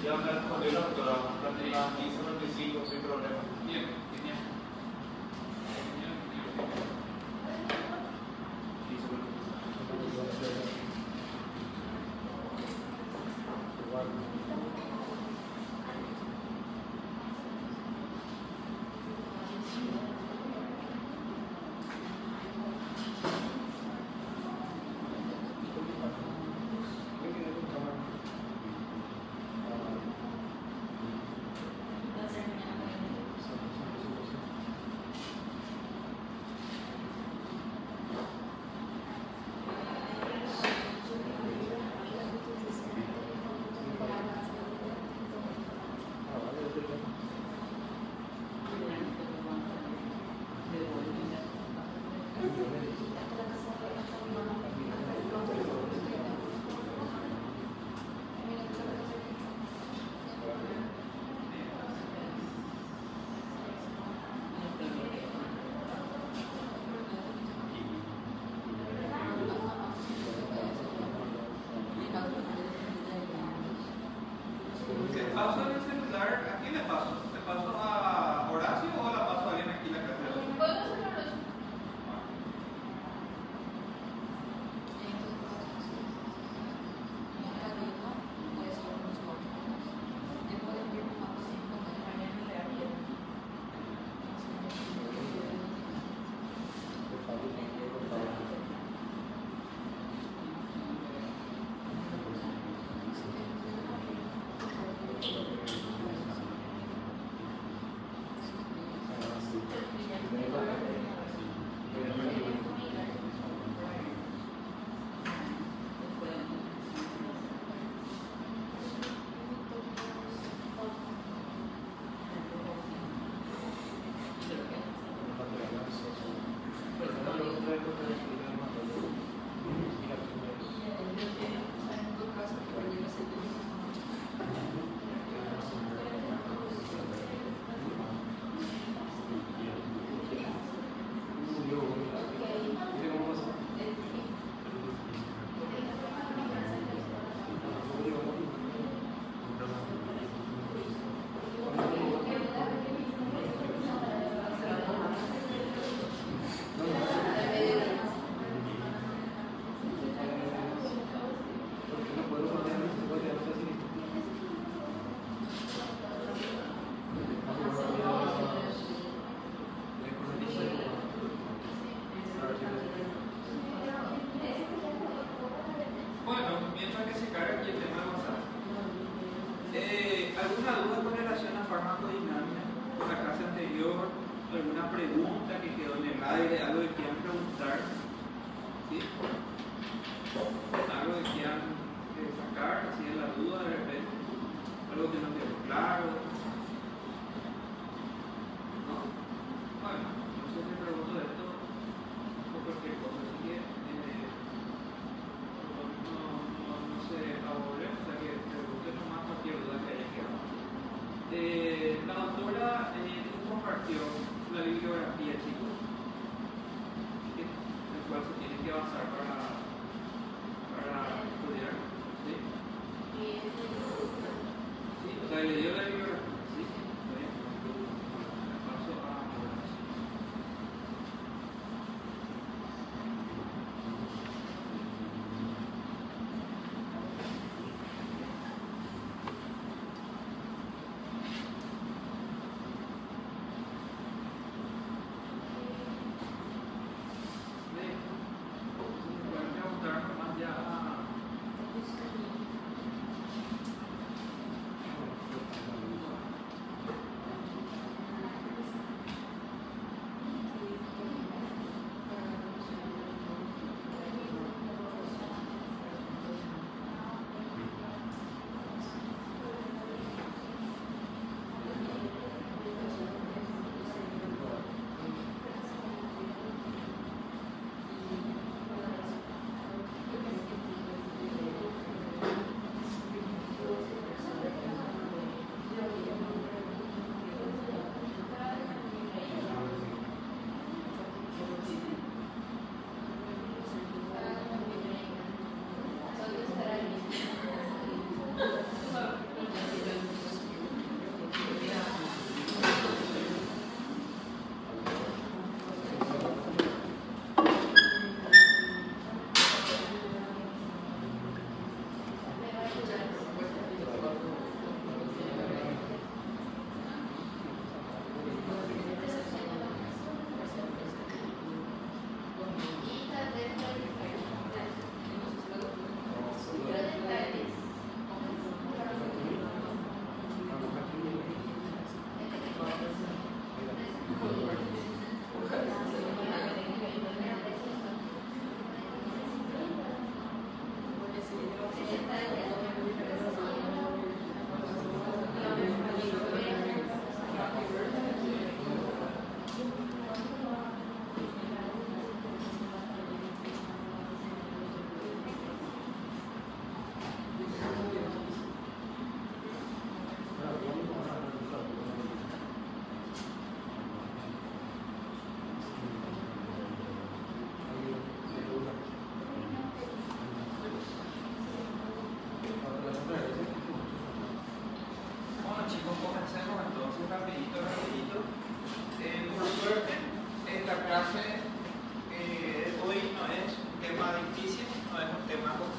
Ya hablar con el doctor, la 1595 sin problema. Bien, genial. Paso en el celular, ¿a quién le paso? ¿Le paso a Horacio o la paso a alguien aquí en la casa? ¿Puedo hacer la oración? Bueno, mientras que se carga aquí el tema de WhatsApp. ¿Alguna duda con relación a farmacodinámica? Por la clase anterior, alguna pregunta que quedó en el aire, algo que quieran preguntar, ¿sí? Algo que quieran sacar, así de la duda de repente, algo que no quedó claro. ¿No? Bueno, no sé si pregunto de esto o cualquier cosa, así que no se aburre, o sea que pregunten nomás cualquier duda que haya quedado. La autora nos compartió la bibliografía, chicos, el cual se tiene que avanzar para estudiar. ¿Sí? Sí, o sea, le dio la bibliografía. ¿Sí? Está bien. Paso a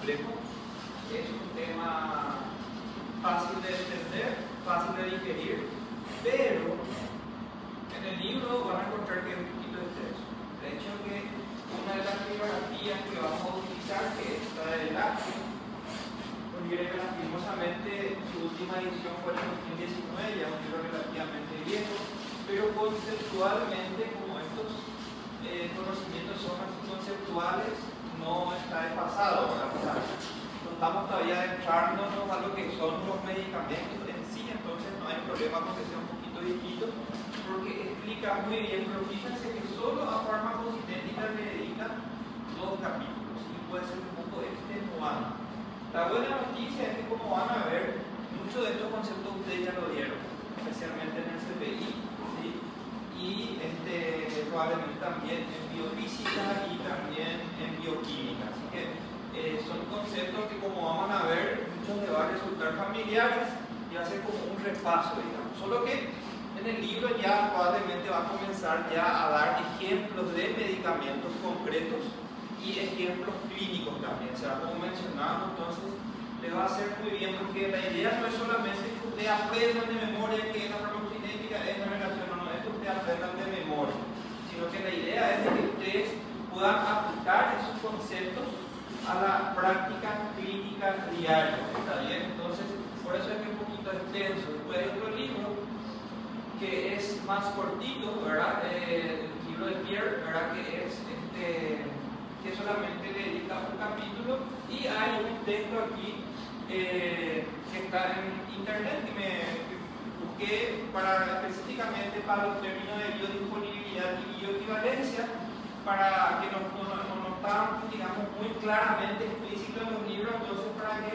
complejo, es un tema fácil de entender, fácil de digerir, pero en el libro van a encontrar que es un poquito de texto. De hecho, que una de las bibliografías que vamos a utilizar, que es esta de Velázquez, un libro que lastimosamente su última edición fue en 2019, ya un libro relativamente viejo, pero conceptualmente, como estos conocimientos son así conceptuales, no está desfasado. No estamos todavía adentrándonos a lo que son los medicamentos en sí, entonces no hay problema con que sea un poquito viejito, porque explica muy bien, pero fíjense que solo a farmacocinética le dedica 2 capítulos y puede ser un poco extenuante. La buena noticia es que, como van a ver, muchos de estos conceptos ustedes ya lo dieron, especialmente en el CPI, ¿sí? Y probablemente también en biofísica y también en bioquímica. Así que son conceptos que, como vamos a ver, muchos les va a resultar familiares y va a ser como un repaso, digamos. Solo que en el libro ya probablemente va a comenzar ya a dar ejemplos de medicamentos concretos y ejemplos clínicos también, o sea, como mencionamos, entonces les va a hacer muy bien, porque la idea no es solamente que ustedes aprendan de memoria que es la farmacocinética, es la relación, no es que ustedes aprendan de memoria, sino que la idea es de que ustedes puedan aplicar esos conceptos a la práctica clínica diaria, ¿está bien? Entonces, por eso es que es un poquito extenso. Después hay otro libro que es más cortito, ¿verdad? El libro de Pierre, ¿verdad? Que solamente le dedica un capítulo, y hay un texto aquí que está en internet que me busqué específicamente para los términos de biodisponibilidad y bioequivalencia, para que no estaban, digamos, muy claramente explícitos en los libros, entonces para que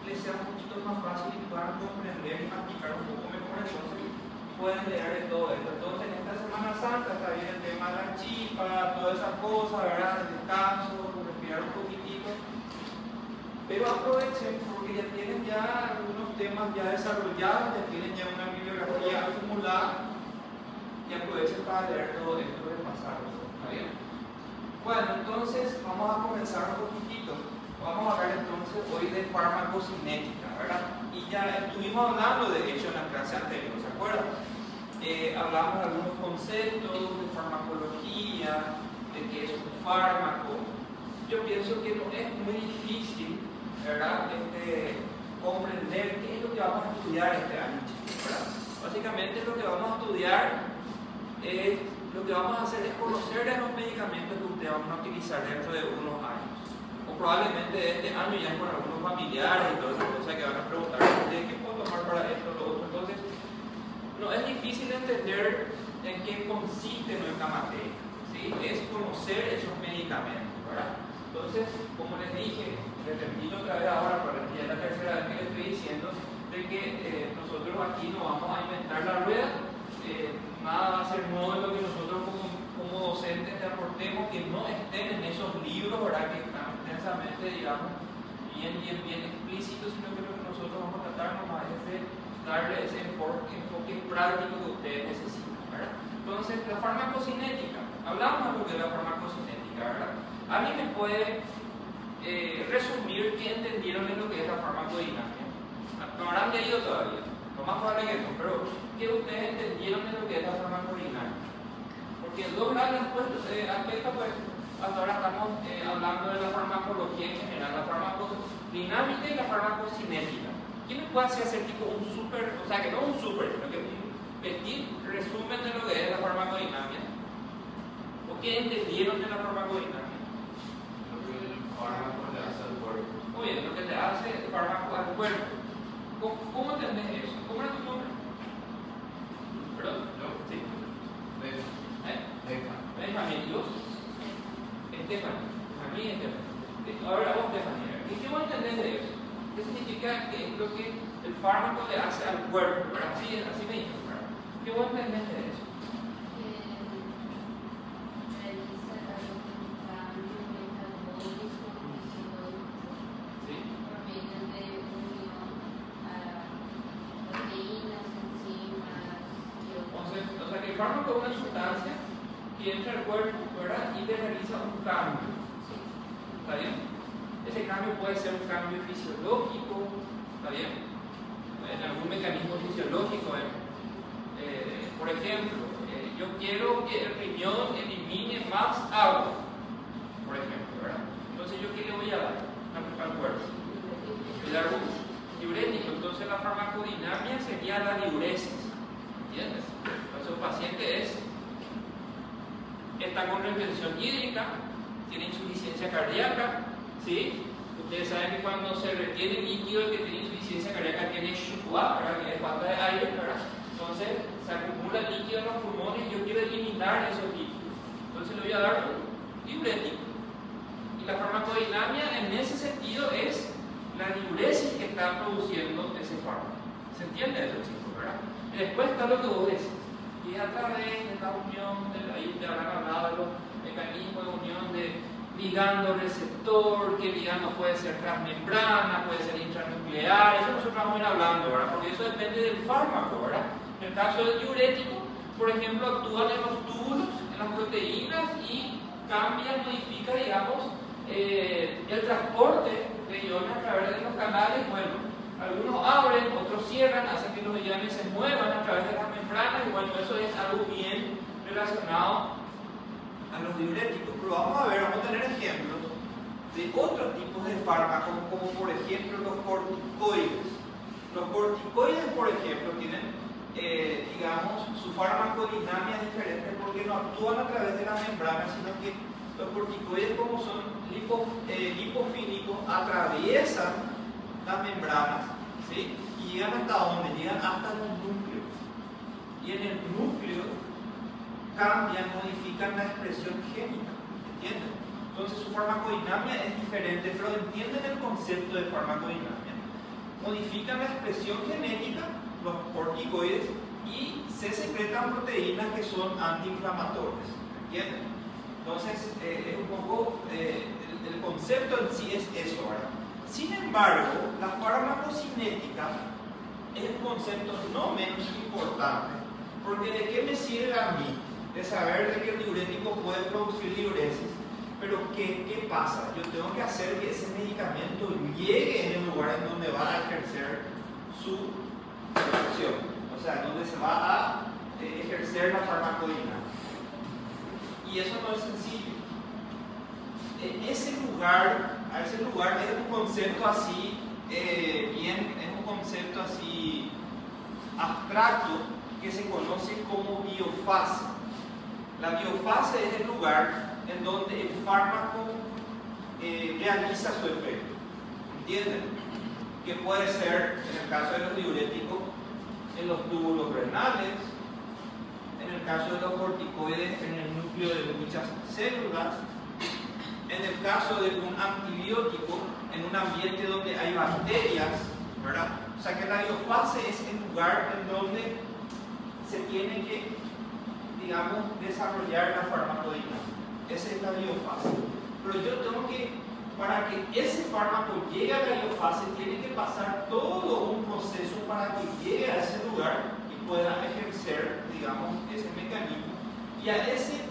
les sea un poquito más fácil y puedan comprender y practicar un poco mejor, entonces pueden leer de todo esto. Entonces, en esta Semana Santa está bien el tema de la chispa, todas esas cosas, ¿verdad? El descanso, respirar un poquitito. Pero aprovechen, porque ya tienen ya algunos temas ya desarrollados, ya tienen ya una bibliografía acumulada, y aprovechen para leer todo esto de pasarlo. ¿Está bien? Bueno, entonces vamos a comenzar un poquitito. Vamos a hablar entonces hoy de farmacocinética, ¿verdad? Y ya estuvimos hablando de hecho en la clase anterior, ¿se acuerdan? Hablamos de algunos conceptos de farmacología, de qué es un fármaco. Yo pienso que no es muy difícil, ¿verdad? Comprender qué es lo que vamos a estudiar este año, ¿verdad? Básicamente lo que vamos a estudiar lo que vamos a hacer es conocer los medicamentos que ustedes van a utilizar dentro de unos años. O probablemente este año ya con algunos familiares y todas esas cosas que van a preguntar ustedes qué puedo tomar para esto o lo otro. Entonces, no es difícil entender en qué consiste nuestra materia, ¿sí? Es conocer esos medicamentos, ¿verdad? Entonces, como les dije, les repito otra vez ahora, para que ya es la tercera vez que les estoy diciendo, de que nosotros aquí no vamos a inventar la rueda. Nada va a ser nuevo en lo que nosotros como docentes te aportemos que no estén en esos libros, ¿verdad? Que están extensamente, digamos, bien explícitos, sino que lo que nosotros vamos a tratar nomás es de darle ese enfoque práctico que ustedes necesitan, ¿verdad? Entonces, la farmacocinética, hablamos de lo que es la farmacocinética, ¿verdad? ¿Alguien me puede resumir qué entendieron de lo que es la farmacodinámica? ¿No habrán leído todavía? Lo más probable que no, pero ¿qué ustedes entendieron de lo que es la farmacodinámica? Porque dos grandes aspectos, pues hasta ahora estamos hablando de la farmacología en general, la farmacodinámica y la farmacocinética. ¿Quién me puede hacer tipo un súper, o sea que no un súper, sino que un petit resumen de lo que es la farmacodinámica? ¿O qué entendieron de la farmacodinámica? Lo que el fármaco le hace al cuerpo. Muy bien, lo que le hace el fármaco al cuerpo. ¿Cómo entendés eso? ¿Cómo era tu nombre? ¿Perdón? ¿Yo? Sí. Benjamín. ¿Y vos? Estefan. A mí Estefan. Ahora vos, Estefan. ¿Qué vos entendés de eso? ¿Qué significa que es lo que el fármaco le hace al cuerpo? ¿Verdad? Así me dijo, ¿verdad? ¿Qué vos entendés de eso? El fármaco es una sustancia que entra al cuerpo, ¿verdad? Y te realiza un cambio. ¿Está bien? Ese cambio puede ser un cambio fisiológico, ¿está bien? En algún mecanismo fisiológico. Por ejemplo, yo quiero que el riñón elimine más agua, por ejemplo, ¿verdad? Entonces, ¿yo qué le voy a dar al cuerpo? Le voy a dar un diurético. Entonces, la farmacodinamia sería la diuresis, ¿entiendes? Entonces, un paciente está con retención hídrica, tiene insuficiencia cardíaca, ¿sí? Ustedes saben que cuando se retiene líquido, el que tiene insuficiencia cardíaca tiene shukuá, ¿verdad? Tiene falta de aire, ¿verdad? Entonces se acumula líquido en los pulmones y yo quiero eliminar esos líquidos. Entonces le voy a dar un diurético. Y la farmacodinamia en ese sentido es la diuresis que está produciendo ese fármaco. ¿Se entiende eso, chicos, verdad? Y después está lo que vos decís. Y a través de la unión, ahí te habrán hablado de los mecanismos de unión de ligando receptor, que ligando puede ser transmembrana, puede ser intranuclear, eso nosotros vamos a ir hablando, ¿verdad? Porque eso depende del fármaco, ¿verdad? En el caso del diurético, por ejemplo, actúan en los túbulos, en las proteínas y cambia, modifica, digamos, el transporte de iones a través de los canales. Bueno, algunos abren, otros cierran, hacen que los iones se muevan a través de las membranas y bueno, eso es algo bien relacionado a los diuréticos. Pero vamos a tener ejemplos de otros tipos de fármacos, como por ejemplo los corticoides. Los corticoides, por ejemplo, tienen, digamos, su farmacodinamia es diferente porque no actúan a través de las membranas, sino que los corticoides, como son lipofílicos, atraviesan las membranas, ¿sí? Y llegan hasta dónde? Llegan hasta el núcleo. Y en el núcleo cambian, modifican la expresión génica, ¿entienden? Entonces su farmacodinamia es diferente, pero entienden el concepto de farmacodinamia. Modifican la expresión genética, los corticoides, y se secretan proteínas que son antiinflamatorias, ¿entienden? Entonces, es un poco, el concepto en sí es eso, ¿verdad? Sin embargo, la farmacocinética es un concepto no menos importante, porque ¿de qué me sirve a mí de saber de que el diurético puede producir diuresis? Pero ¿qué pasa? Yo tengo que hacer que ese medicamento llegue en el lugar en donde va a ejercer su acción, o sea, donde se va a ejercer la farmacodinamia. Y eso no es sencillo. A ese lugar es un concepto así, es un concepto así abstracto que se conoce como biofase. La biofase es el lugar en donde el fármaco realiza su efecto. ¿Entienden? Que puede ser, en el caso de los diuréticos, en los túbulos renales, en el caso de los corticoides, en el núcleo de muchas células, en el caso de un antibiótico, en un ambiente donde hay bacterias, ¿verdad? O sea que la biofase es el lugar en donde se tiene que, digamos, desarrollar la farmacodinamia. Esa es la biofase. Pero yo tengo que, para que ese fármaco llegue a la biofase, tiene que pasar todo un proceso para que llegue a ese lugar y pueda ejercer, digamos, ese mecanismo. Y a ese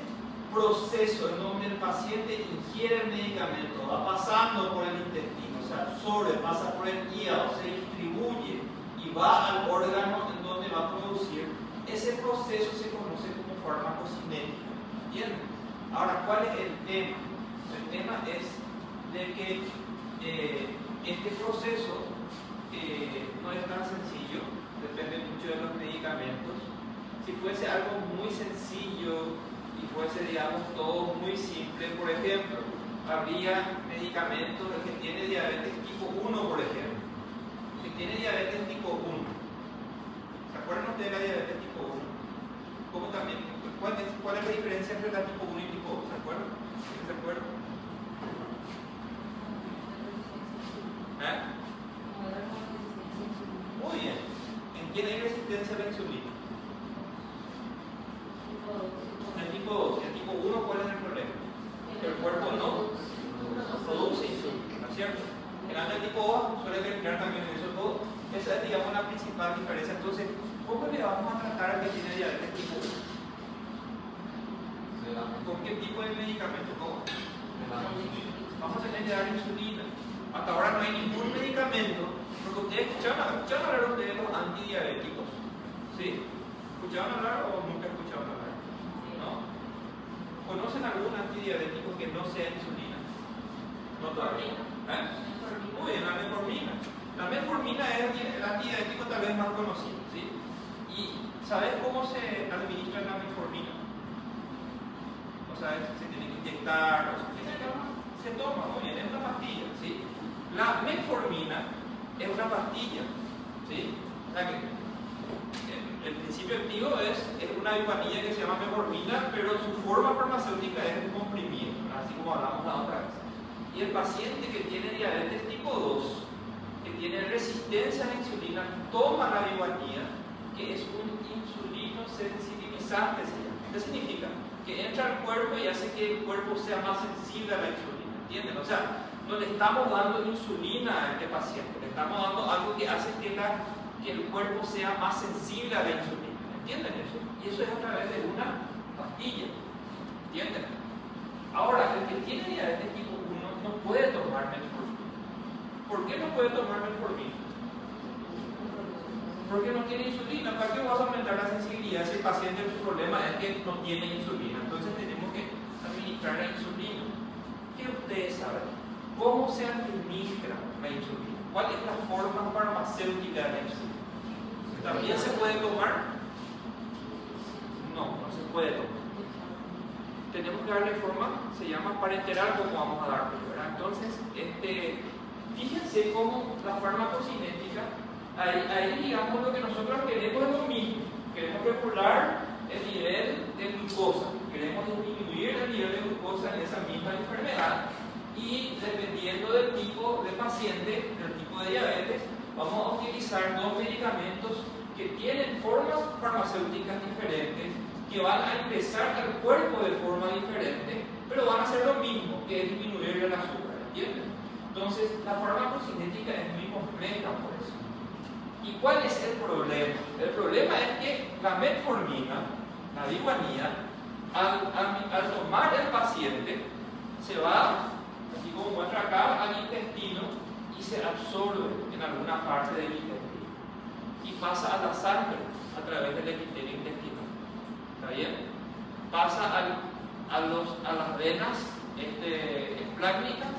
proceso en donde el paciente ingiere el medicamento, va pasando por el intestino, se absorbe, pasa por el hígado, se distribuye y va al órgano en donde va a producir, ese proceso se conoce como farmacocinética. ¿Entienden? Ahora, ¿cuál es el tema? El tema es de que este proceso no es tan sencillo, depende mucho de los medicamentos. Si fuese algo muy sencillo y fuese, digamos, todo muy simple, por ejemplo, habría medicamentos, el que tiene diabetes tipo 1, por ejemplo, el que tiene diabetes tipo 1. ¿Se acuerdan ustedes de la diabetes tipo 1? ¿Cómo también? ¿Cuál es la diferencia entre la tipo 1 y tipo 2? ¿Se acuerdan? ¿Se acuerdan? Muy bien. ¿En quién hay resistencia a la insulina? El tipo 2. El tipo 1, ¿cuál es el problema? Que el cuerpo no produce insulina, ¿no es cierto? El tipo 2 suele terminar también en eso todo. Esa es, digamos, la principal diferencia. Entonces, ¿cómo le vamos a tratar al que tiene diabetes tipo 1? ¿Con qué tipo de medicamento? ¿Cómo? Vamos a tener que dar insulina. Hasta ahora no hay ningún medicamento, porque ustedes escucharon hablar ustedes de los antidiabéticos, ¿sí? ¿Escucharon hablar o nunca escucharon hablar? ¿No? ¿Conocen algún antidiabético que no sea insulina? No todavía. Muy bien, la metformina. La metformina es el antidiabético tal vez más conocido, ¿sí? ¿Y sabes cómo se administra la metformina? O sea, se tiene que inyectar, se toma, muy bien, es una pastilla, ¿sí? La metformina es una pastilla, ¿sí? O sea que el principio activo es una vitamina que se llama metformina, pero su forma farmacéutica es un comprimido, así como hablamos la otra vez. Y el paciente que tiene diabetes tipo 2, que tiene resistencia a la insulina, toma la vitamina, que es un insulino sensibilizante, se llama. ¿Qué significa? Que entra al cuerpo y hace que el cuerpo sea más sensible a la insulina, ¿entienden? O sea, no le estamos dando insulina a este paciente, le estamos dando algo que hace que el cuerpo sea más sensible a la insulina, ¿entienden eso? Y eso es a través de una pastilla, ¿entienden? Ahora, el que tiene diabetes tipo 1 no puede tomar metformina. ¿Por qué no puede tomar metformina? Porque no tiene insulina. ¿Para qué vas a aumentar la sensibilidad si el paciente su problema es que no tiene insulina? Entonces tenemos que administrar la insulina. ¿Qué ustedes saben? ¿Cómo se administra la insulina? ¿Cuál es la forma farmacéutica de la insulina? ¿También se puede tomar? No, no se puede tomar. Tenemos que darle forma, se llama parenteral, como vamos a darle, ¿verdad? Entonces, fíjense cómo la farmacocinética, ahí digamos lo que nosotros queremos es lo mismo. Queremos regular el nivel de glucosa, queremos disminuir el nivel de glucosa en esa misma enfermedad, y dependiendo del tipo de paciente, del tipo de diabetes, vamos a utilizar dos medicamentos que tienen formas farmacéuticas diferentes, que van a ingresar al cuerpo de forma diferente, pero van a hacer lo mismo, que es disminuir el azúcar, ¿entienden? Entonces, la farmacocinética es muy compleja por eso. ¿Y cuál es el problema? El problema es que la metformina, la vitamina, al tomar el paciente, se va, así como muestra acá, al intestino y se absorbe en alguna parte del intestino y pasa a la sangre a través del epitelio intestinal. ¿Está bien? Pasa a las venas esplácnicas,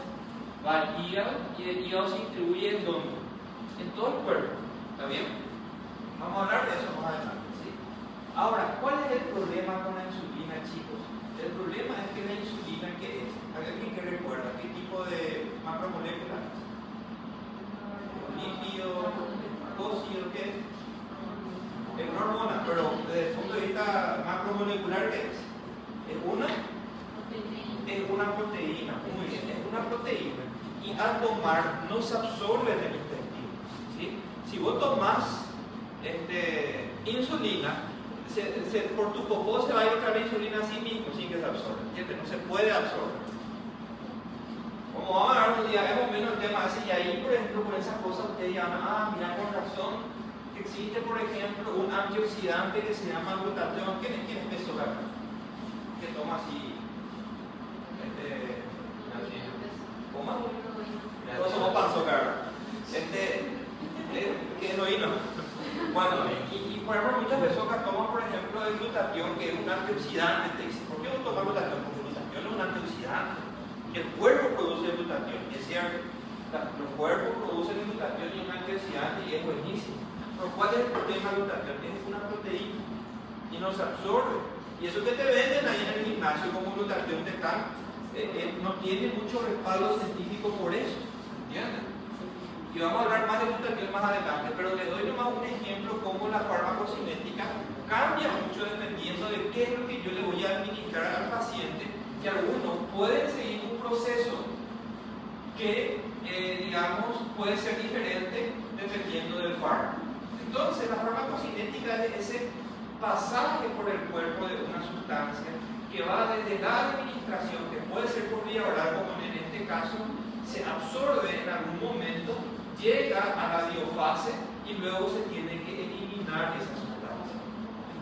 va al hígado, y el hígado se distribuye en dónde? En todo el cuerpo. ¿Está bien? Vamos a hablar de eso más adelante, ¿sí? Ahora, ¿cuál es el problema con la insulina, chicos? El problema es que la insulina, ¿qué es? ¿Alguien que recuerda qué tipo de macromolécula es? Lípido, glucósido, ¿qué es? Es una hormona, pero desde el punto de vista macromolecular, ¿qué es? Es una proteína, muy bien, es una proteína. Y al tomar no se absorbe en el intestino, ¿sí? Si vos tomás insulina, por tu popó se va a ir otra vez insulina a sí mismo sin que se absorba, ¿entiendes? No se puede absorber. Como vamos a ver un día, vemos menos el tema así, y ahí, por ejemplo, por esas cosas ustedes llaman, mira, con razón, que existe, por ejemplo, un antioxidante que se llama glutatión. ¿Quién es peso acá? Que toma así, ¿cómo? Todos somos panzocar. Que es oído. Bueno, y por ejemplo, muchas personas toman, por ejemplo, el glutatión, que es un antioxidante. Te dicen, ¿por qué no tomas glutatión? Porque el glutatión es un antioxidante. Y el cuerpo produce glutatión, y es cierto. Los cuerpos producen glutatión y un antioxidante, y es buenísimo. Pero ¿cuál es el problema del glutatión? Es una proteína y no se absorbe. Y eso que te venden ahí en el gimnasio como glutatión no tiene mucho respaldo científico por eso. ¿Entienden? Y vamos a hablar más de glutatión más adelante, pero les doy nomás un ejemplo cómo la farmacocinética cambia mucho dependiendo de qué es lo que yo le voy a administrar al paciente, que algunos pueden seguir un proceso que, digamos, puede ser diferente dependiendo del fármaco. Entonces, la farmacocinética es ese pasaje por el cuerpo de una sustancia que va desde la administración, que puede ser por vía oral, como en este caso, se absorbe en algún momento, llega a la biofase y luego se tiene que eliminar esa sustancia.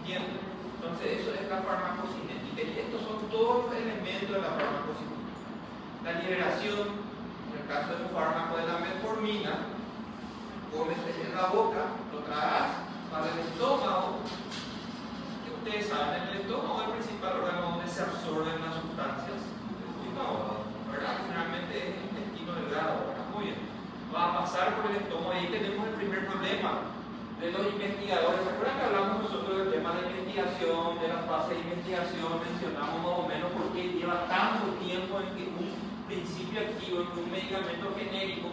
¿Entienden? Entonces, eso es la farmacocinética, y estos son todos los elementos de la farmacocinética. La liberación, el caso de un fármaco de la metformina, comes en la boca, lo tragas para el estómago. Que ustedes saben, en el estómago es el principal órgano donde se absorben las sustancias del estómago, ¿verdad? Finalmente es el intestino delgado, ¿verdad? Muy bien. Va a pasar por el estómago y ahí tenemos el primer problema de los investigadores. ¿Se acuerdan que hablamos nosotros del tema de investigación, de la fase de investigación? Mencionamos más o menos por qué lleva tanto tiempo en que un principio activo, en que un medicamento genérico,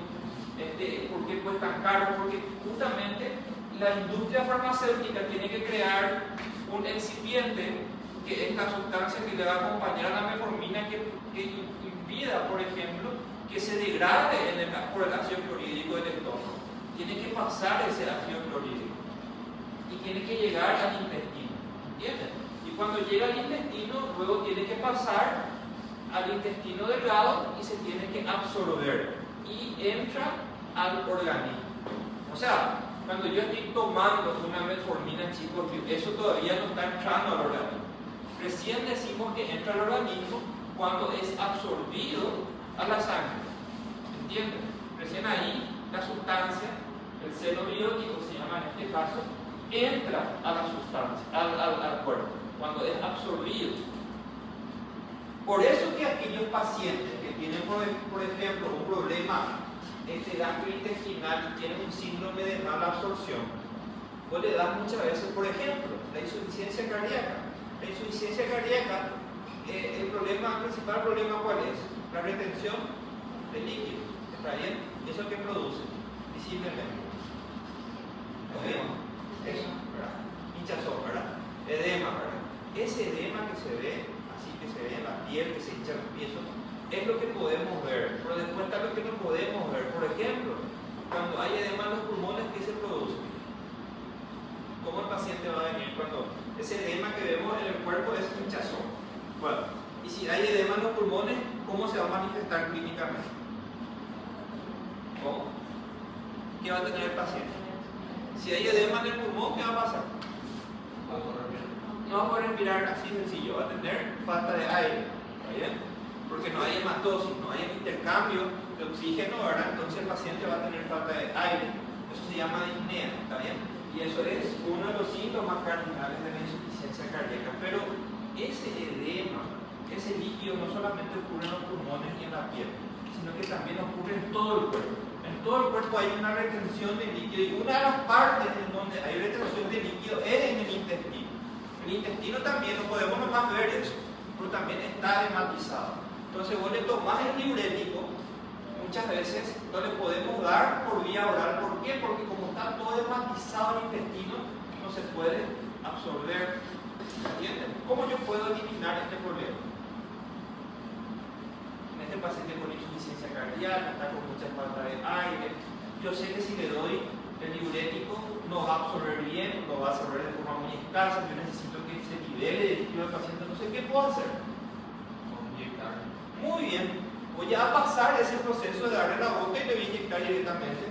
por qué cuesta tan caro, porque justamente la industria farmacéutica tiene que crear un excipiente que es la sustancia que le va a acompañar a la metformina que impida, por ejemplo, que se degrade por el ácido clorhídrico del estómago. Tiene que pasar ese ácido clorhídrico y tiene que llegar al intestino, ¿entienden? Y cuando llega al intestino, luego tiene que pasar al intestino delgado y se tiene que absorber y entra al organismo. O sea, cuando yo estoy tomando una metformina, chicos, eso todavía no está entrando al organismo. Recién decimos que entra al organismo cuando es absorbido a la sangre, ¿entienden? Recién ahí la sustancia, el seno biótico se llama en este caso, entra a la sustancia, al cuerpo, cuando es absorbido. Por eso que aquellos pacientes que tienen, por ejemplo, un problema gastrointestinal y tienen un síndrome de mala absorción, vos le das muchas veces, por ejemplo, la insuficiencia cardíaca. La insuficiencia cardíaca, el principal problema, ¿cuál es? La retención de líquidos. ¿Está bien? ¿Eso qué produce? Visiblemente. Eso, ¿verdad? Hinchazón, ¿verdad? Edema, ¿verdad? Ese edema que se ve, así que se ve en la piel, que se hincha los pies, es lo que podemos ver. Pero después está lo que no podemos ver. Por ejemplo, cuando hay edema en los pulmones, ¿qué se produce? ¿Cómo el paciente va a venir cuando ese edema que vemos en el cuerpo es hinchazón? Bueno, y si hay edema en los pulmones, ¿cómo se va a manifestar clínicamente? ¿Cómo? ¿Qué va a tener el paciente? Si hay edema en el pulmón, ¿qué va a pasar? No va a poder respirar así sencillo, va a tener falta de aire, ¿está bien? Porque no hay hematosis, no hay intercambio de oxígeno, ¿verdad? Entonces el paciente va a tener falta de aire. Eso se llama disnea, ¿está bien? Y eso es uno de los síntomas cardinales de la insuficiencia cardíaca. Pero ese edema, ese líquido no solamente ocurre en los pulmones y en la piel, sino que también ocurre en todo el cuerpo. En todo el cuerpo hay una retención de líquido y una de las partes en donde hay retención de líquido es en el intestino. El intestino también, no podemos nomás ver eso, pero también está hematizado. Entonces vos le tomás el diurético, muchas veces no le podemos dar por vía oral. ¿Por qué? Porque como está todo hematizado el intestino, no se puede absorber. ¿Entienden? ¿Cómo yo puedo eliminar este problema? En este paciente con insuficiencia cardíaca, está con mucha falta de aire, yo sé que si le doy el diurético no va a absorber bien, lo va a absorber de forma muy escasa, yo necesito que se libere el líquido del paciente, no sé qué puedo hacer. Muy bien, voy a pasar ese proceso de darle la boca y le voy a inyectar directamente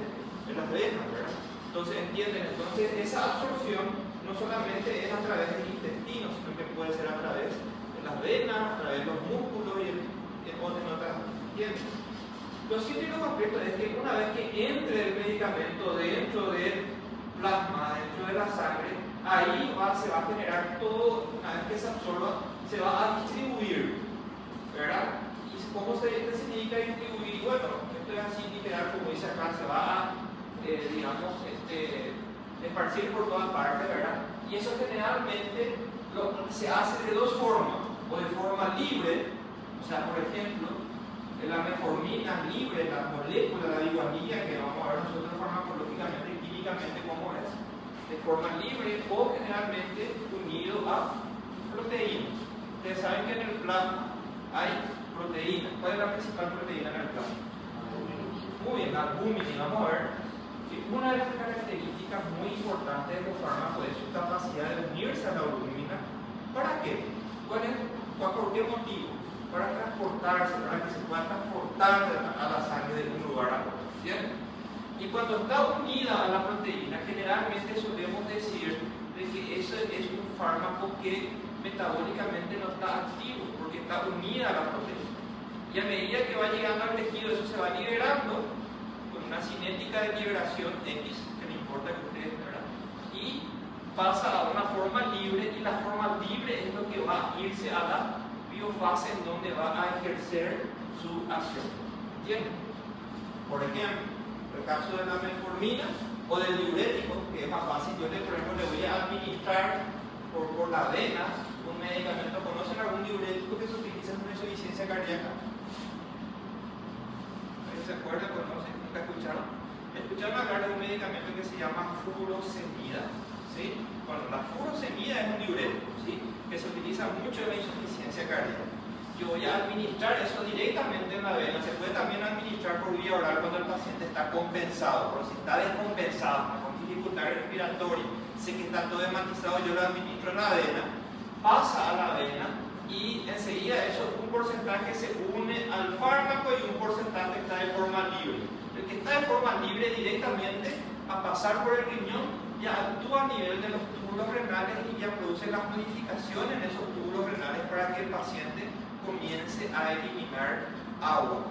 en las venas, ¿verdad? Entonces, ¿entienden? Entonces, esa absorción no solamente es a través del intestino, sino que puede ser a través de las venas, a través de los músculos y en otras, ¿entienden? Lo científico concreto es que una vez que entre el medicamento dentro del plasma, dentro de la sangre, ahí se va a generar todo, una vez que se absorba, se va a distribuir, ¿verdad? ¿Cómo se significa distribuir? Bueno, esto es así literal, como dice acá, se va a, esparcir por todas partes, ¿verdad? Y eso generalmente se hace de dos formas, o de forma libre, o sea, por ejemplo, la metformina libre, la molécula, la biguanilla, que vamos a ver nosotros farmacológicamente y químicamente cómo es, de forma libre o generalmente unido a proteínas. Ustedes saben que en el plasma hay proteína. ¿Cuál es la principal proteína en el plasma? Muy bien, la albúmina. Y vamos a ver que una de las características muy importantes de los fármacos es su capacidad de unirse a la albúmina. ¿Para qué? ¿Por qué motivo? Para transportarse, para que se pueda transportar a la sangre de un lugar a otro, ¿cierto? Y cuando está unida a la proteína, generalmente solemos decir de que eso es un fármaco que metabólicamente no está activo, porque está unida a la proteína. Y a medida que va llegando al tejido, eso se va liberando con una cinética de liberación X, que no importa que ustedes, ¿verdad? Y pasa a una forma libre, y la forma libre es lo que va a irse a la biofase en donde va a ejercer su acción. ¿Entienden? Por ejemplo, el caso de la metformina o del diurético, que es más fácil, yo por ejemplo le voy a administrar por las venas un medicamento. ¿Conocen algún diurético que se utiliza en una insuficiencia cardíaca? ¿Se acuerdan? ¿Conocen? ¿Nunca escucharon? Escucharon hablar de un medicamento que se llama furosemida, ¿sí? Bueno, la furosemida es un diurético, ¿sí? Que se utiliza mucho en la insuficiencia cardíaca. Yo voy a administrar eso directamente en la vena. Se puede también administrar por vía oral cuando el paciente está compensado, pero si está descompensado, con dificultad respiratoria, sé que está todo hematizado, yo lo administro en la vena, pasa a la vena y enseguida eso, un porcentaje se une al fármaco y un porcentaje está de forma libre. El que está de forma libre directamente a pasar por el riñón ya actúa a nivel de los túbulos renales y ya produce las modificaciones en esos túbulos renales para que el paciente comience a eliminar agua.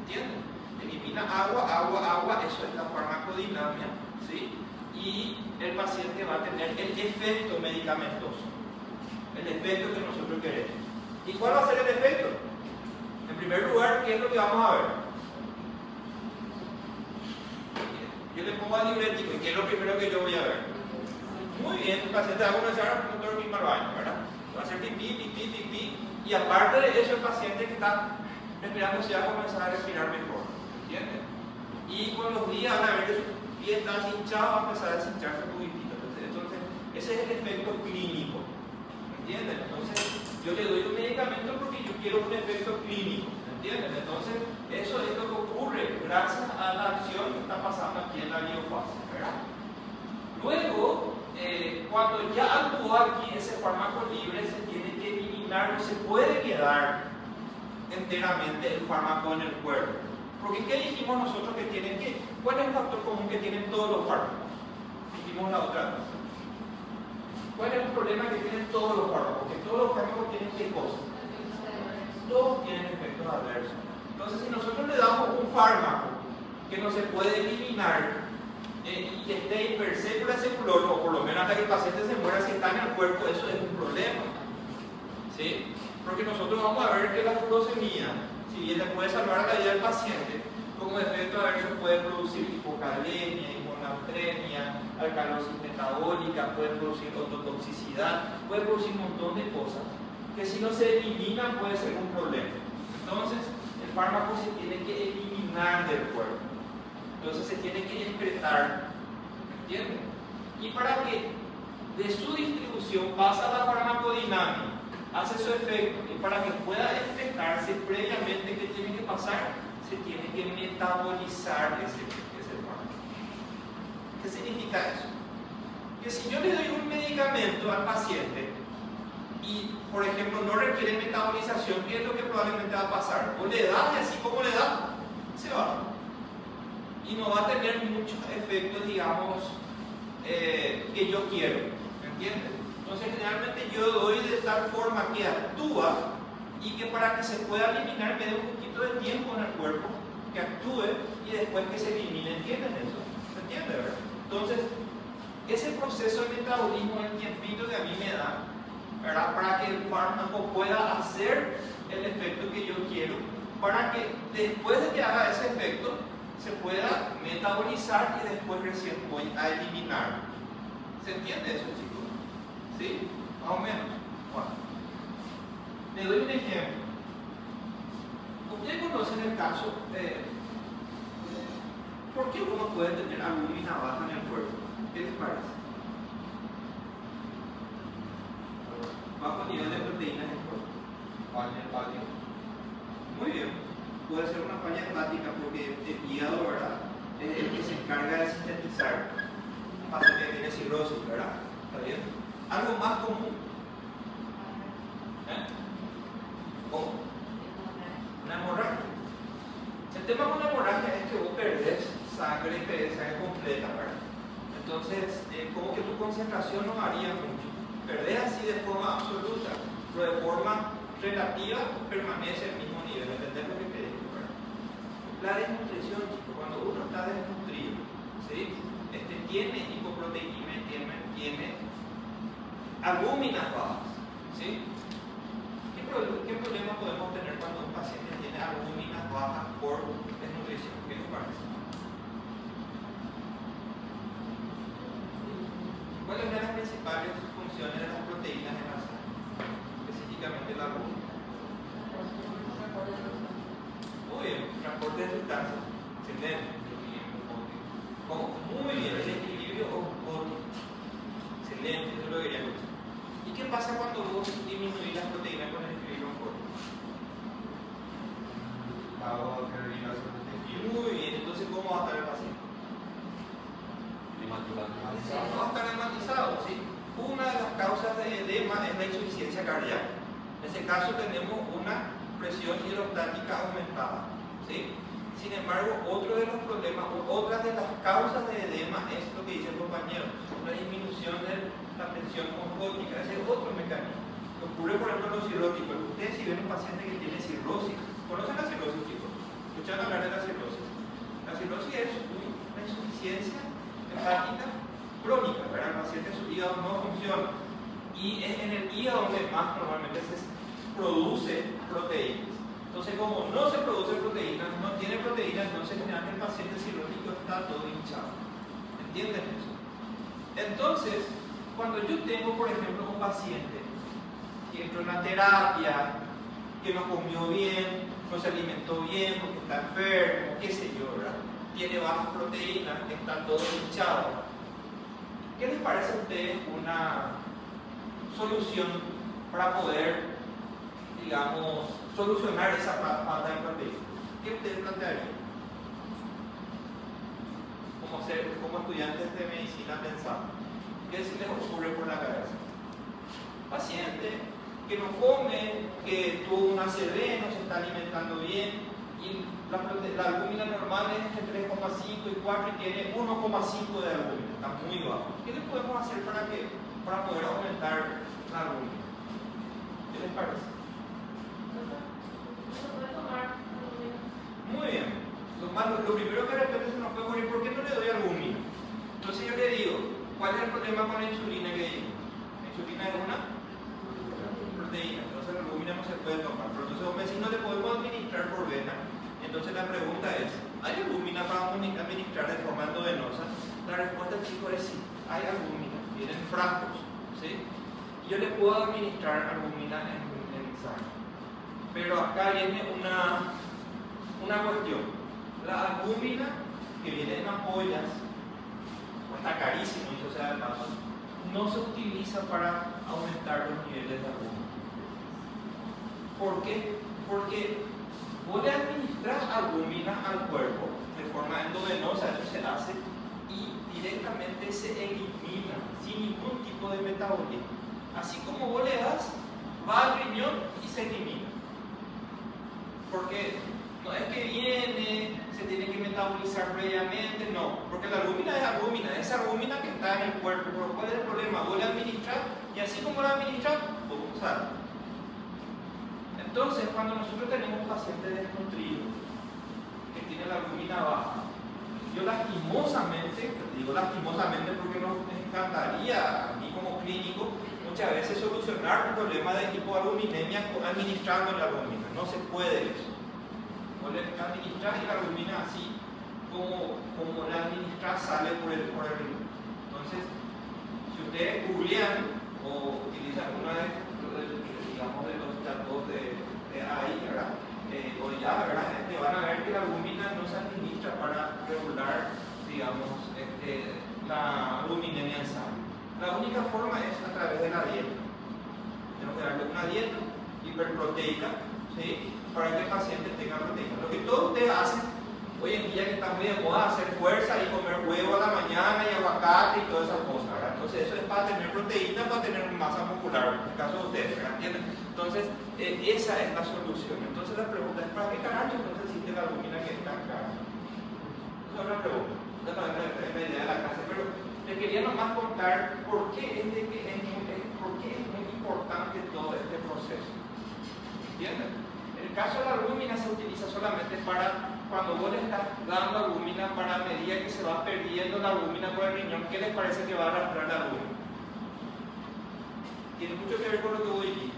¿Entienden? Elimina agua, eso es la farmacodinamia, ¿sí? Y el paciente va a tener el efecto medicamentoso, el efecto que nosotros queremos. ¿Y cuál va a ser el efecto? En primer lugar, ¿qué es lo que vamos a ver? Yo le pongo al diurético, ¿y qué es lo primero que yo voy a ver? Muy bien, el paciente va a comenzar a doctor al baño, ¿verdad? Va a hacer pipí, y aparte de eso, el paciente que está respirando se va a comenzar a respirar mejor, ¿entienden? Y con los días van a ver que su pie está hinchado, va a empezar a deshincharse un poquitito. Entonces, ese es el efecto clínico, ¿entienden? Entonces, yo le doy un medicamento porque yo quiero un efecto clínico, ¿entienden? Entonces, eso es lo que ocurre gracias a la acción que está pasando aquí en la biofase, ¿verdad? Luego, cuando ya actuó aquí ese fármaco libre, se tiene que eliminar, no se puede quedar enteramente el fármaco en el cuerpo. Porque ¿qué dijimos nosotros que tienen que? ¿Cuál es el factor común que tienen todos los fármacos? Dijimos la otra vez. ¿Cuál es el problema que tienen todos los fármacos? Que todos los fármacos tienen ¿qué cosa? Todos tienen efectos adversos. Entonces, si nosotros le damos un fármaco que no se puede eliminar y que esté hipersecula seculor, o por lo menos hasta que el paciente se muera, si está en el cuerpo, eso es un problema, ¿sí? Porque nosotros vamos a ver que la furosemida, si bien le puede salvar la vida del paciente, como efecto adverso puede producir hipocalemia, hiponatremia, alcalosis metabólica, puede producir ototoxicidad, puede producir un montón de cosas que si no se eliminan puede ser un problema. Entonces, el fármaco se tiene que eliminar del cuerpo. Entonces se tiene que excretar, ¿entienden? Y para que de su distribución pasa a la farmacodinamia, hace su efecto, y para que pueda excretarse previamente, ¿qué tiene que pasar? Se tiene que metabolizar ese fármaco. ¿Qué significa eso? Que si yo le doy un medicamento al paciente y, por ejemplo, no requiere metabolización, ¿qué es lo que probablemente va a pasar? O le da, y así como le da, se va. Y no va a tener muchos efectos, digamos, que yo quiero, ¿entiendes? Entonces, generalmente yo doy de tal forma que actúa y que para que se pueda eliminar me dé un poquito de tiempo en el cuerpo, que actúe y después que se elimine. ¿Entienden eso? ¿Se entiende, verdad? Entonces, ese proceso de metabolismo, el tiempito que a mí me da, ¿verdad? Para que el fármaco pueda hacer el efecto que yo quiero, para que después de que haga ese efecto, se pueda metabolizar y después recién voy a eliminar. ¿Se entiende eso, chicos? ¿Sí? Más o menos. Bueno, le doy un ejemplo. Ustedes conocen el caso de ¿por qué uno puede tener albúmina baja en el cuerpo? ¿Qué les parece? Bajo nivel de proteínas en el cuerpo. Falla hepática. Muy bien. Puede ser una falla hepática porque el hígado, ¿verdad?, es el que se encarga de sintetizar. Pasa que tiene cirrosis, ¿verdad? ¿Está bien? Algo más común. ¿Cómo? Una hemorragia. El tema con la hemorragia es que vos perdés sangre completa, ¿verdad? Entonces, como que tu concentración no varía mucho. Perdés así de forma absoluta, pero de forma relativa permanece el mismo nivel. ¿Entendés lo que La desnutrición, chicos, cuando uno está desnutrido, ¿sí? Tiene hipoproteinemia, tiene albúminas bajas, ¿sí? ¿Qué problema podemos tener cuando un paciente tiene albúminas bajas por desnutrición? ¿Qué les parece? ¿Cuáles son las principales funciones de las proteínas en la sangre? Específicamente la albúmina. Muy bien, transporte de sustancias. Excelente. ¿Cómo? Muy bien, el equilibrio osmótico. Excelente, eso es lo que quería escuchar. ¿Y qué pasa cuando vos disminuís las proteínas con el equilibrio osmótico? Muy bien, entonces ¿cómo va a estar el paciente? Va a estar hematizado, ¿sí? Una de las causas de edema es la insuficiencia cardíaca. En ese caso tenemos una presión hidrostática aumentada, ¿sí? Sin embargo, otro de los problemas, otra de las causas de edema es lo que dice el compañero, una disminución de la presión osmótica. Ese es otro mecanismo. Ocurre, por ejemplo, en los cirróticos. Ustedes si ven un paciente que tiene cirrosis, ¿conocen la cirrosis, chicos? ¿Escuchan hablar de la cirrosis? La cirrosis es una insuficiencia hepática crónica, ¿verdad? El paciente, su hígado no funciona. Y es en el hígado donde más normalmente se produce proteínas. Entonces, como no se produce proteínas, no tiene proteínas, entonces generalmente el paciente cirrótico está todo hinchado. ¿Entienden eso? Entonces, cuando yo tengo, por ejemplo, un paciente que entró en la terapia, que no comió bien, no se alimentó bien, porque está enfermo, qué sé yo, ¿verdad? Tiene bajas proteínas, está todo hinchado. ¿Qué les parece a ustedes una solución para poder, digamos, solucionar esa falta de proteínas? ¿Qué ustedes plantearían? Como estudiantes de medicina pensando, ¿qué se les ocurre por la cabeza? Paciente que no come, que tuvo una ACV, no se está alimentando bien, y la albúmina normal es entre 3,5 y 4 y tiene 1,5 de albúmina, está muy bajo. ¿Qué le podemos hacer para poder aumentar la albúmina? ¿Qué les parece? Muy bien. Lo primero que de repente se nos puede ocurrir, ¿por qué no le doy albúmina? Entonces yo le digo, ¿cuál es el problema con la insulina que digo? La insulina es una proteína, entonces la albúmina no se puede tomar. Pero entonces, si no le podemos administrar por vena, entonces la pregunta es, ¿hay albúmina para administrar de forma endovenosa? La respuesta, chicos, es sí, hay albúmina, vienen frascos, ¿sí? Y yo le puedo administrar albúmina en el sangre. Pero acá viene una cuestión. La albúmina que viene en ampollas, está carísimo, dicho sea de paso, no se utiliza para aumentar los niveles de albúmina. ¿Por qué? Porque vos le administras albúmina al cuerpo de forma endovenosa, eso se hace, y directamente se elimina sin ningún tipo de metabolismo. Así como vos le das, va al riñón y se elimina. Porque no es que viene, se tiene que metabolizar previamente, no. Porque la albúmina es albúmina, esa albúmina que está en el cuerpo. Pero ¿cuál es el problema? Vos la administras y así como la administras, vos sale. Entonces, cuando nosotros tenemos un paciente desnutrido que tiene la albúmina baja, yo lastimosamente, digo lastimosamente porque nos encantaría a mí como clínico muchas veces solucionar un problema de hipoalbuminemia administrando la albúmina. No se puede eso. No le administras y la albúmina así como la administras sale por el riñón. Entonces, si ustedes googlean o utilizan una de los datos de ahí, ¿verdad? O ya, ¿verdad? Van a ver que la albúmina no se administra para regular, digamos, la albuminemia en sangre. La única forma es a través de la dieta. Tenemos que darle una dieta hiperproteica, ¿sí? Para que el paciente tenga proteína. Lo que todos ustedes hacen hoy en día, que está muy de moda, hacer fuerza y comer huevo a la mañana y aguacate y todas esas cosas, ¿verdad? Entonces eso es para tener proteína, para tener masa muscular, en el caso de ustedes, ¿verdad? ¿Entienden? Entonces esa es la solución. Entonces la pregunta es, ¿para qué carajo entonces existe la albúmina que es tan cara? Esa es una pregunta. Esa no es la idea de la clase, pero les quería nomás contar por qué es muy importante todo este proceso. ¿Entienden? En el caso de la albúmina se utiliza solamente para cuando vos le estás dando albúmina para a medida que se va perdiendo la albúmina por el riñón, ¿qué les parece que va a arrastrar la albúmina? Tiene mucho que ver con lo que vos dijiste.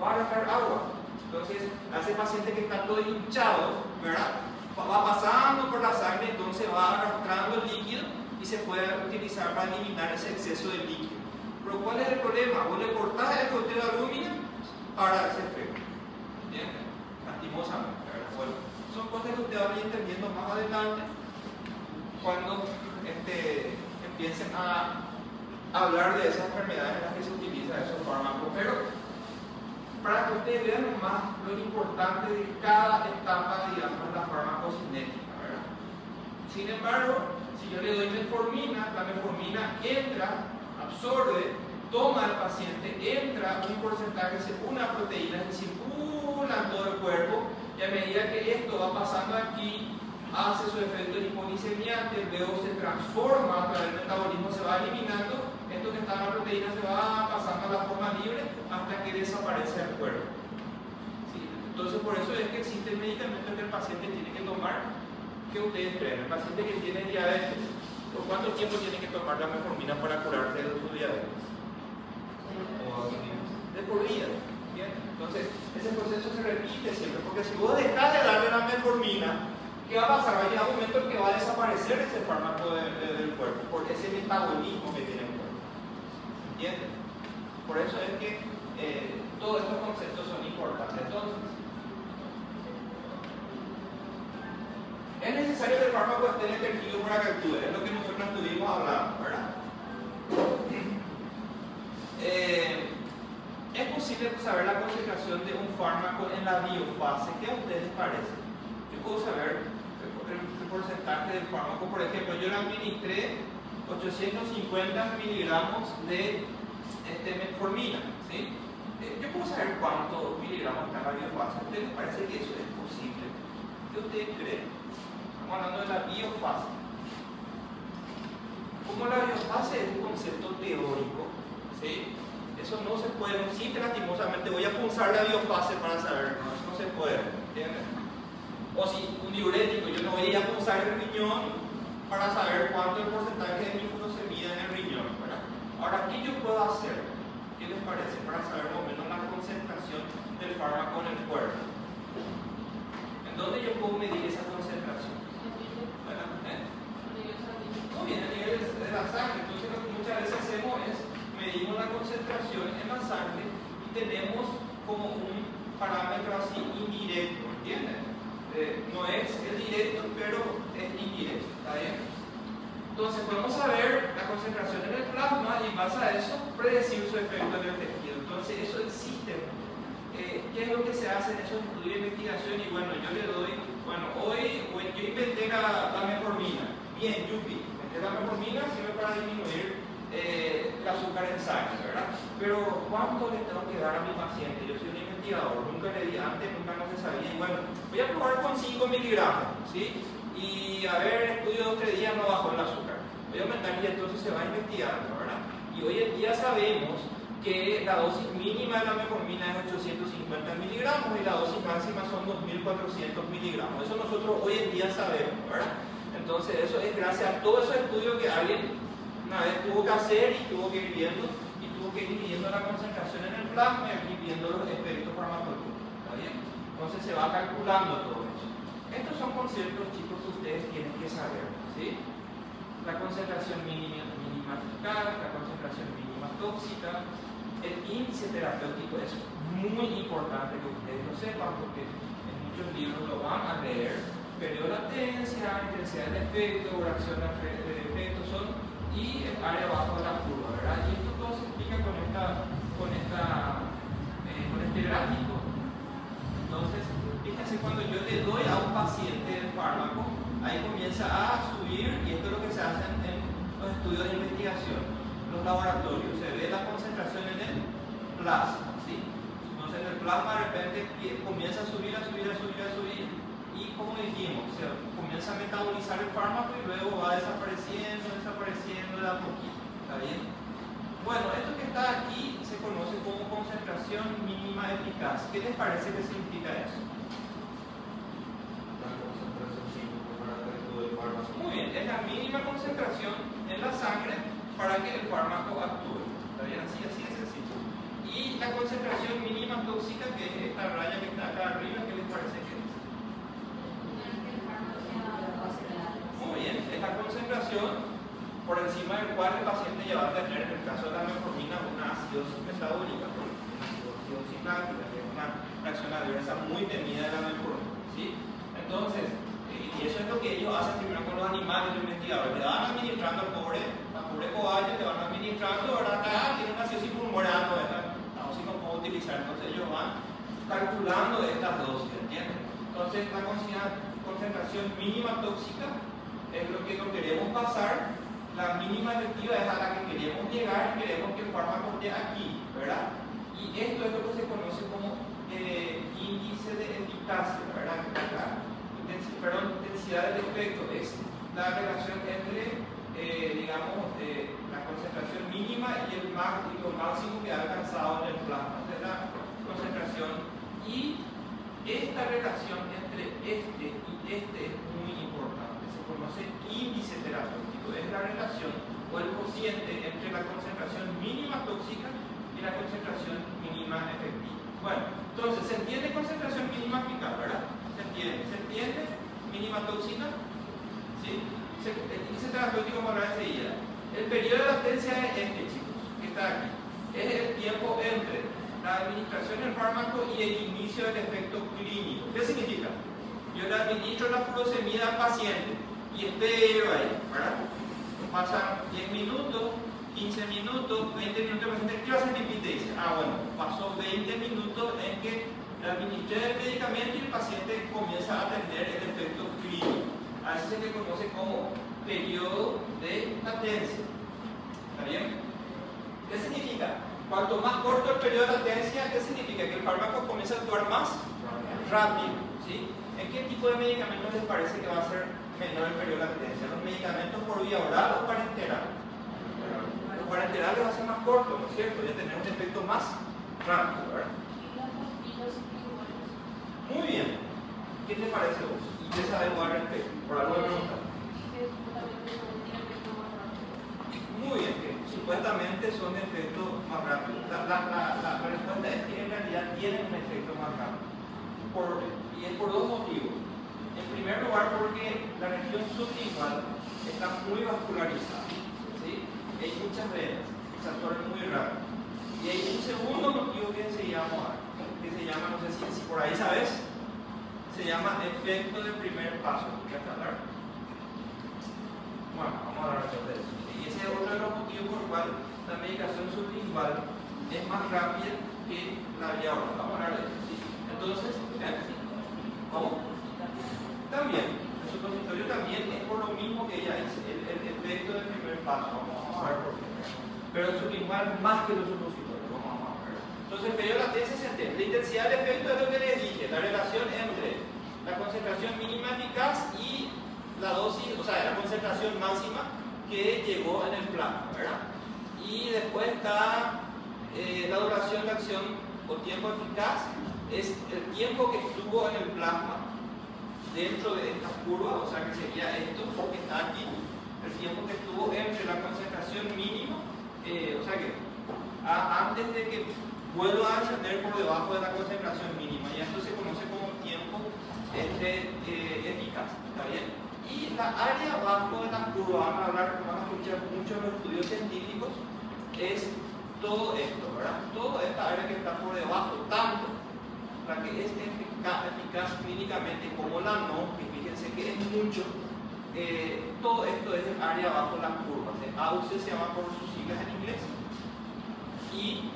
Va a arrastrar agua. Entonces, a ese paciente que está todo hinchado, ¿verdad? Va pasando por la sangre, entonces va arrastrando el líquido y se puede utilizar para eliminar ese exceso de líquido. Pero ¿cuál es el problema? Vos le cortás el contenido de albúmina para ese efecto. ¿Entienden? Lastimosamente. Bueno, son cosas que usted va a ir entendiendo más adelante cuando empiecen a hablar de esas enfermedades en las que se utilizan esos fármacos. Pero para que ustedes vean más lo importante de cada etapa, digamos, de la farmacocinética, ¿verdad? Sin embargo, si yo le doy metformina, la metformina entra, absorbe, toma al paciente, entra un porcentaje, una proteína, es decir, circula en todo el cuerpo, y a medida que esto va pasando aquí, hace su efecto hipoglicemiante, luego se transforma a través del metabolismo, se va eliminando, esto que está en la proteína se va pasando a la forma libre hasta que desaparece el cuerpo. ¿Sí? Entonces, por eso es que existe el medicamento que el paciente tiene que tomar. ¿Qué ustedes creen? El paciente que tiene diabetes, ¿por cuánto tiempo tiene que tomar la metformina para curarse de su diabetes? De por vida. ¿Bien? Entonces, ese proceso se repite siempre, porque si vos dejás de darle la metformina, ¿qué va a pasar? Va a llegar un momento en que va a desaparecer ese fármaco del cuerpo, por ese metabolismo que tiene el cuerpo. ¿Entienden? Por eso es que todos estos conceptos son importantes. Entonces, es necesario que el fármaco esté en el tejido para que actúe, es lo que nosotros estuvimos hablando, ¿verdad? Es posible saber la concentración de un fármaco en la biofase. ¿Qué a ustedes les parece? Yo puedo saber el porcentaje del fármaco. Por ejemplo, yo le administré 850 miligramos de metformina, ¿sí? Yo puedo saber cuántos miligramos está en la biofase. ¿A ustedes les parece que eso es posible? ¿Qué ustedes creen? Estamos hablando de la biofase. Como la biofase es un concepto teórico, ¿sí? Eso no se puede, no existe lastimosamente. Voy a pulsar la biofase para saber, no, eso no se puede, ¿entienden? O si un diurético, yo no voy a pulsar el riñón para saber cuánto el porcentaje de mi furosemida en el riñón, ¿verdad? Ahora, ¿qué yo puedo hacer? ¿Qué les parece? Para saber más o menos la concentración del fármaco en el cuerpo. ¿En dónde yo puedo medir esa concentración? ¿Verdad? No viene a nivel de la sangre. Entonces, lo que muchas veces hacemos es medimos la concentración en la sangre y tenemos como un parámetro así indirecto, ¿entienden? No es el directo, pero es indirecto, ¿está bien? Entonces podemos saber la concentración en el plasma y en base a eso predecir su efecto en el tejido. Entonces eso existe. ¿Qué es lo que se hace en esos estudios de investigación? Y bueno, yo le doy, hoy yo inventé la metformina. Bien, yupi, inventé la metformina, sirve para disminuir el azúcar en sangre, ¿verdad? Pero ¿cuánto le tengo que dar a mi paciente? Yo soy un investigador, nunca le di antes, nunca no se sabía. Y bueno, voy a probar con 5 miligramos, ¿sí? Y a ver, estudio 2 o 3 días no bajó el azúcar. Voy a aumentar y entonces se va investigando, ¿verdad? Y hoy en día sabemos que la dosis mínima de la metformina es 850 miligramos y la dosis máxima son 2400 miligramos. Eso nosotros hoy en día sabemos, ¿verdad? Entonces eso es gracias a todos esos estudios que alguien una vez tuvo que hacer y tuvo que ir viendo la concentración en el plasma y viendo los efectos farmacológicos. ¿Está bien? Entonces se va calculando todo eso. Estos son conceptos, chicos, que ustedes tienen que saber, ¿sí? La concentración mínima eficaz, la concentración mínima tóxica, el índice terapéutico es muy importante que ustedes lo sepan porque en muchos libros lo van a leer. Periodo de latencia, intensidad del efecto, duración de efecto y el área abajo de la curva, ¿verdad? Y esto todo se explica con este gráfico. Entonces, fíjense, cuando yo le doy a un paciente el fármaco, ahí comienza a subir, y esto es lo que se hace en los estudios de investigación, los laboratorios. Se ve la concentración en el plasma, ¿sí? Entonces, en el plasma de repente comienza a subir, y como dijimos, se comienza a metabolizar el fármaco y luego va desapareciendo de a poquito. ¿Está bien? Bueno, esto que está aquí se conoce como concentración mínima eficaz. ¿Qué les parece que significa eso? La Muy bien, es la mínima concentración en la sangre para que el fármaco actúe. ¿Está bien? Así de sencillo. Y la concentración mínima tóxica, que es esta raya que está acá arriba, ¿qué les parece que es? Muy bien, es la concentración por encima del cual el paciente ya va a tener, en el caso de la metformina, una acidosis metabólica, una acidosis láctica, que es una reacción adversa muy temida de la metformina. ¿Sí? Entonces, y eso es lo que ellos hacen primero con los animales, los investigadores. Le van administrando al pobre cobayo, le van administrando, ¿verdad? Acá tiene una acidosis pulmonar, esta dosis no puedo utilizar. Entonces ellos van calculando estas dosis, ¿entienden? Entonces la concentración mínima tóxica es lo que no queremos pasar, la mínima efectiva es a la que queremos llegar y queremos que el fármaco esté aquí, ¿verdad? Y esto es lo que se conoce como índice de eficacia, ¿verdad? Intensidad del efecto es la relación entre, digamos, la concentración mínima y lo máximo que ha alcanzado en el plasma. Esta es la concentración. Y esta relación entre este y este es muy importante. Se conoce índice terapéutico. Es la relación o el cociente entre la concentración mínima tóxica y la concentración mínima efectiva. Bueno, entonces, ¿se entiende concentración mínima eficaz, verdad? ¿Se entiende? ¿Se entiende? Mínima tóxica. ¿Sí? El índice terapéutico vamos a hablar enseguida. El periodo de latencia es este, chicos, que está aquí. Es el tiempo entre la administración del fármaco y el inicio del efecto clínico. ¿Qué significa? Yo le administro la furosemida al paciente y espero ahí, ¿verdad? Pasan 10 minutos, 15 minutos, 20 minutos, el paciente quiere hacer pipí, te dice, bueno, pasó 20 minutos en que le administré el medicamento y el paciente comienza a tener el efecto clínico. A eso se le conoce como periodo de latencia. ¿Está bien? ¿Qué significa? Cuanto más corto el periodo de latencia, ¿qué significa? Que el fármaco comienza a actuar más rápido. ¿Sí? ¿En qué tipo de medicamentos les parece que va a ser menor el periodo de latencia? ¿Los medicamentos por vía oral o parenteral? Los parenterales va a ser más corto, ¿no es cierto? Ya tener un efecto más rápido, ¿verdad? Muy bien. ¿Qué te parece a vos? ¿Y qué sabes al respecto? Por algo de pregunta. Muy bien, que supuestamente son efectos más rápidos. La respuesta es que en realidad tienen un efecto más rápido. Y es por dos motivos. En primer lugar, porque la región sublingual está muy vascularizada. ¿Sí? Hay muchas venas que se absorben muy rápido. Y hay un segundo motivo que se llama, no sé si por ahí sabes, se llama efecto de primer paso. ¿Qué hablar? Bueno, vamos a hablar de eso. Y ese es otro de los motivos por el cual la medicación sublingual es más rápida que la vía oral. Vamos a hablar de eso. ¿Sí? Entonces, ¿cómo? También, el supositorio también es por lo mismo que ella dice, el efecto del primer paso. Vamos a ver por qué. Pero el sublingual más que los supositorios. Vamos a ver. Entonces, el periodo de latencia se entiende. La intensidad del efecto es lo que les dije, la relación entre la concentración mínima eficaz y la dosis, o sea, la concentración máxima que llegó en el plasma, ¿verdad? Y después está la duración de acción o tiempo eficaz, es el tiempo que estuvo en el plasma dentro de esta curva, o sea que sería esto que está aquí, el tiempo que estuvo entre la concentración mínima, o sea que antes de que vuelva a ascender por debajo de la concentración mínima, y esto se conoce como tiempo eficaz, ¿está bien? Y la área abajo de la curva, van a escuchar mucho en los estudios científicos, es todo esto, ¿verdad? Toda esta área que está por debajo, tanto la que es eficaz clínicamente como la no, que fíjense que es mucho, todo esto es el área abajo de la curva. AUC se llama por sus siglas en inglés y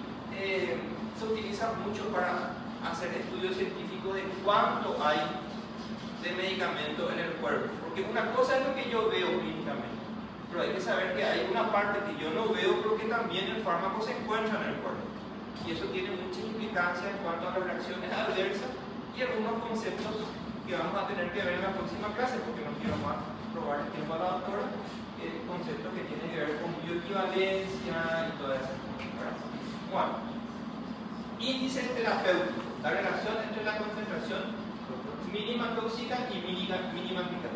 se utiliza mucho para hacer estudios científicos de cuánto hay de medicamento en el cuerpo, porque una cosa es lo que yo veo clínicamente, pero hay que saber que hay una parte que yo no veo, pero que también el fármaco se encuentra en el cuerpo, y eso tiene mucha implicancia en cuanto a las reacciones adversas y algunos conceptos que vamos a tener que ver en la próxima clase, porque no quiero más probar el tiempo a la doctora, conceptos que tienen que ver con bioequivalencia y todas esas cosas, ¿verdad? Bueno, índice terapéutico, la relación entre la concentración mínima tóxica y mínima eficaz.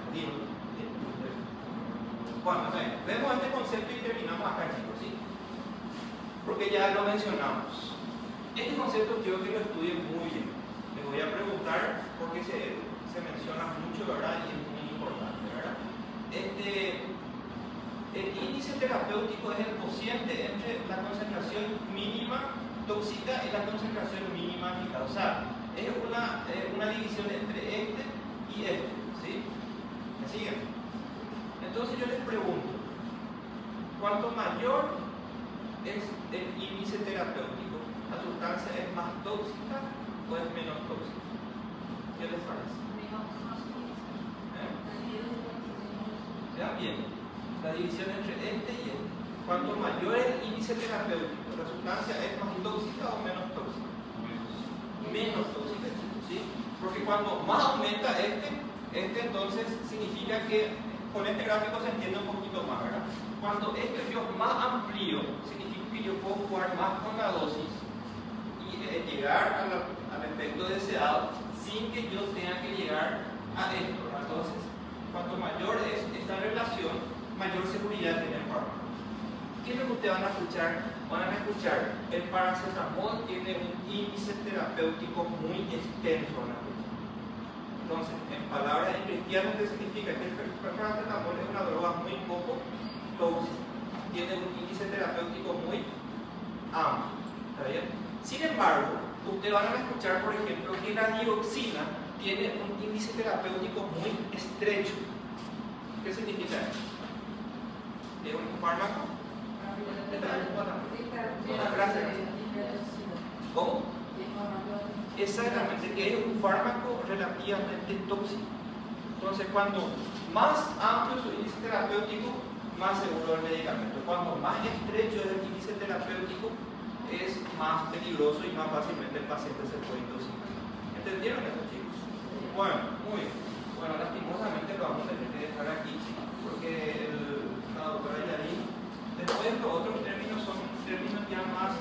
Bueno, vemos este concepto y terminamos acá, chicos, ¿sí? Porque ya lo mencionamos. Este concepto quiero que lo estudien muy bien. Les voy a preguntar porque se menciona mucho, ¿verdad? Y es muy importante, ¿verdad? El índice terapéutico es el cociente entre la concentración mínima tóxica y la concentración mínima eficaz. O sea, es una división entre este y este, ¿sí? ¿Me siguen? Entonces yo les pregunto, ¿cuánto mayor es el índice terapéutico? ¿La sustancia es más tóxica o es menos tóxica? ¿Qué les parece? Vean bien, la división entre este y este. Cuanto mayor es el índice terapéutico, ¿la sustancia es más tóxica o menos tóxica? Menos tóxica, ¿sí? Porque cuando más aumenta este entonces significa que con este gráfico se entiende un poquito más, ¿verdad? Cuando este yo más amplio, significa que yo puedo jugar más con la dosis y llegar al efecto deseado sin que yo tenga que llegar a esto. Entonces, cuanto mayor es esta relación, mayor seguridad tiene el fármaco. ¿Qué es lo que ustedes van a escuchar? Van a escuchar, el paracetamol tiene un índice terapéutico muy extenso. Entonces, en palabras de cristianos, ¿qué significa? Que el paracetamol es una droga muy poco tóxica, tiene un índice terapéutico muy amplio. ¿Está bien? Sin embargo, ustedes van a escuchar, por ejemplo, que la dioxina tiene un índice terapéutico muy estrecho. ¿Qué significa eso? ¿Es un fármaco? ¿Cómo? Exactamente, que es un fármaco relativamente tóxico. Entonces, cuando más amplio es su índice terapéutico, más seguro el medicamento. Cuando más estrecho es el índice terapéutico, es más peligroso y más fácilmente el paciente se puede intoxicar. ¿Entendieron eso, chicos? Bueno, muy bien. Bueno, lastimosamente lo vamos a tener que dejar aquí, porque la doctora Yarin, después los otros términos son términos ya más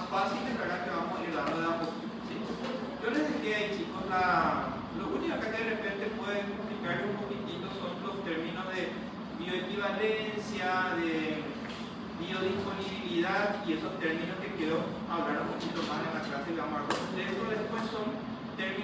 fáciles, ¿verdad? Que vamos a ir dando de a poquito, ¿sí? Yo les dejé ahí, chicos, lo único que de repente puede complicar un poquitito son los términos de bioequivalencia, de biodisponibilidad y esos términos que quiero hablar un poquito más en la clase de la Margot. De eso después son términos